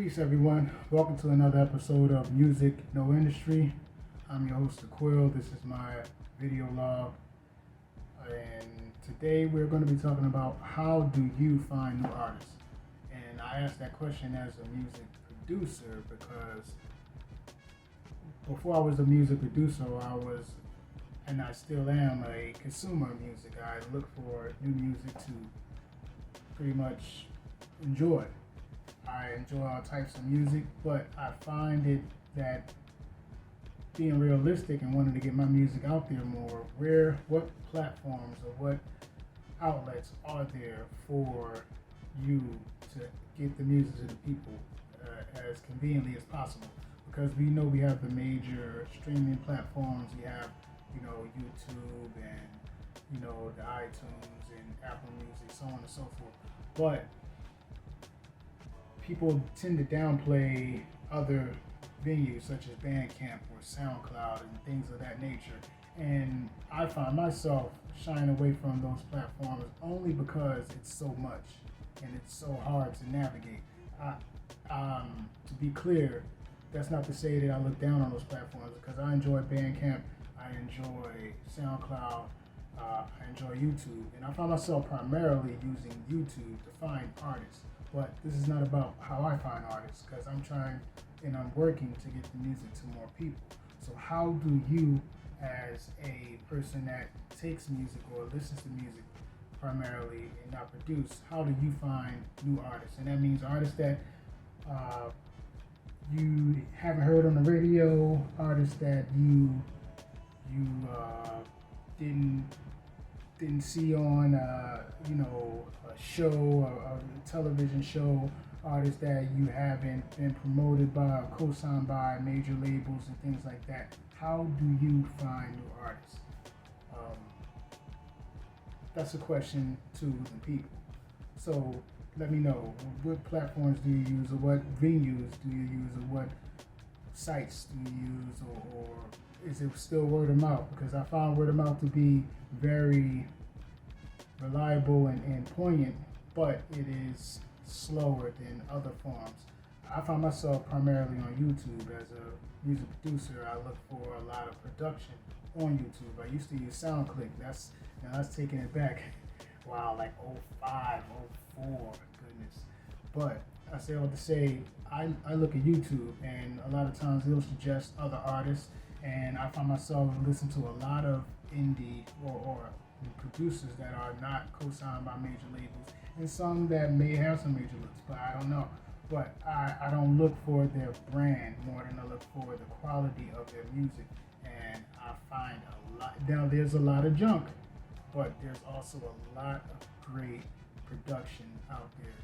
Peace, everyone. Welcome to another episode of Music No Industry. I'm your host, Aquil. This is my video log. And today we're going to be talking about how do you find new artists? And I asked that question as a music producer because before I was a music producer, and I still am, a consumer of music. I look for new music to pretty much enjoy. I enjoy all types of music, but I find it that being realistic and wanting to get my music out there more, what platforms or what outlets are there for you to get the music to the people as conveniently as possible? Because we know we have the major streaming platforms. We have, YouTube and, the iTunes and Apple Music, so on and so forth. But people tend to downplay other venues such as Bandcamp or SoundCloud and things of that nature. And I find myself shying away from those platforms only because it's so much and it's so hard to navigate. To be clear, that's not to say that I look down on those platforms, because I enjoy Bandcamp, I enjoy SoundCloud, I enjoy YouTube, and I find myself primarily using YouTube to find artists. But this is not about how I find artists, because I'm trying and I'm working to get the music to more people. So how do you, as a person that takes music or listens to music primarily and not produce, how do you find new artists? And that means artists that you haven't heard on the radio, artists that you didn't see on a show, a television show, artists that you haven't been promoted by or co-signed by major labels and things like that. How do you find new artists? That's a question to the people. So let me know, what platforms do you use, or what venues do you use, or what sites do you use, or is it still word of mouth? Because I found word of mouth to be very reliable and poignant, but it is slower than other forms. I find myself primarily on YouTube as a music producer. I look for a lot of production on YouTube. I used to use SoundClick. That's taking it back. Wow, like 05, 04, goodness. But I say all to say, I look at YouTube, and a lot of times it'll suggest other artists, and I find myself listening to a lot of indie or producers that are not co-signed by major labels, and some that may have some major labels, but I don't know. But I don't look for their brand more than I look for the quality of their music, and I find a lot. Now there's a lot of junk, but there's also a lot of great production out there.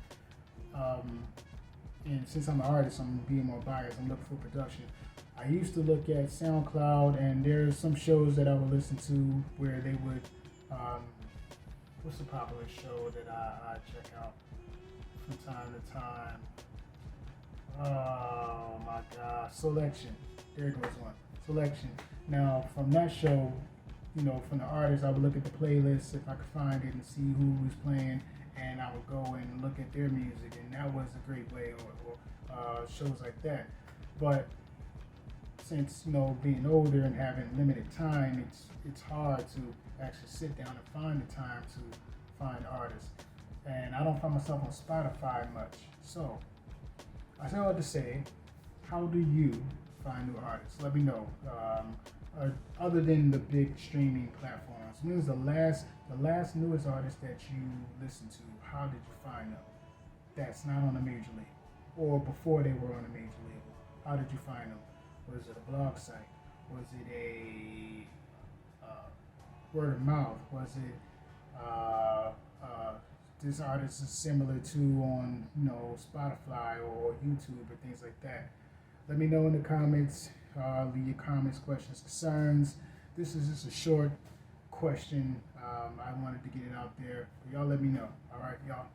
And since I'm an artist, I'm being more biased. I'm looking for production. I used to look at SoundCloud, and there's some shows that I would listen to where they would, what's the popular show that I check out from time to time? Oh my God, Selection. There goes one. Selection. Now from that show, from the artist, I would look at the playlist if I could find it and see who was playing, and I would go and look at their music, and that was a great way, or shows like that. But since being older and having limited time, it's hard to actually sit down and find the time to find artists, and I don't find myself on Spotify much. So I say all to say, how do you find new artists? Let me know. Other than the big streaming platforms, when was the last newest artist that you listened to? How did you find them? That's not on a major label, or before they were on a major label. How did you find them? Was it a blog site? Was it a word of mouth? Was it this artist is similar to on Spotify or YouTube or things like that? Let me know in the comments. Leave your comments, questions, concerns. This is just a short question. I wanted to get it out there. Y'all let me know. All right, y'all.